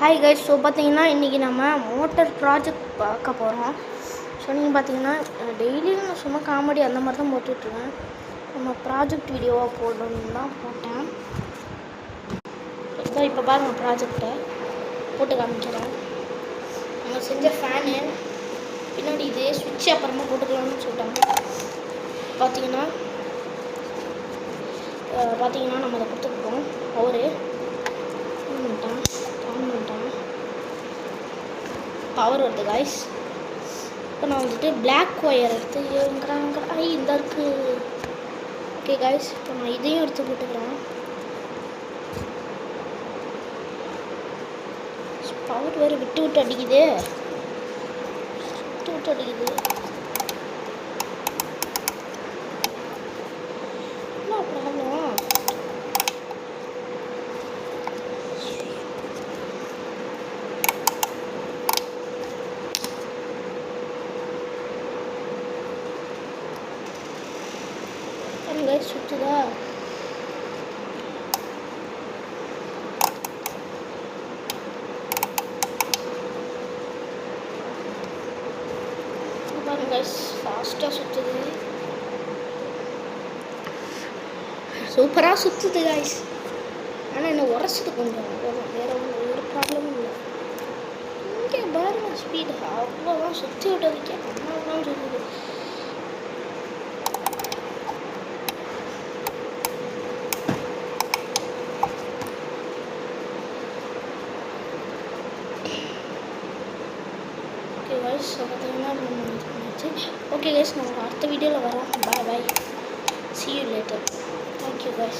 Hi guys. So பார்த்தீங்கன்னா இன்றைக்கி நம்ம மோட்டர் ப்ராஜெக்ட் பார்க்க போகிறோம். ஸோ நீங்கள் பார்த்தீங்கன்னா டெய்லியும் நான் சும்மா காமெடி அந்த மாதிரி தான் போட்டுட்ருக்கேன். நம்ம ப்ராஜெக்ட் வீடியோவாக போடணுன்னு தான் போட்டேன். ஸோ இப்போ பாருங்கள், ப்ராஜெக்டை போட்டு காமிக்கிறேன். நம்ம செஞ்ச ஃபேனு பின்னாடி இதே சுவிட்ச் அப்புறமா போட்டுக்கலாம்னு சொல்லிட்டாங்க. பார்த்தீங்கன்னா நம்ம அதை கொடுத்துருக்கோம். அவரு பவர் வருது காய்ஸ். இப்போ நான் வந்துட்டு பிளாக் ஒயர் எடுத்து இந்த இருக்கு. ஓகே காய்ஸ், இப்போ நான் இதையும் எடுத்து போட்டுக்கிறேன். பவர் வேறு விட்டு அடிக்குது. என்ன ப்ராப்ளம்? சுற்றுதா? பாருங்க, ஃபாஸ்ட்டாக சுற்றுது. சூப்பராக சுற்றுது காய்ஸ். ஆனால் என்ன உரசுது கொஞ்சம், வேறு ஒரு ப்ராப்ளமும் இல்லை. இங்கே பாருங்க, ஸ்பீடு அவ்வளோதான். சுற்றி விட்டதுக்கே அவ்வளோதான் சொல்லுது. ஓகே கைஸ், நம்ம அடுத்த வீடியோவில் வரோம். பாய். See you later. Thank you guys.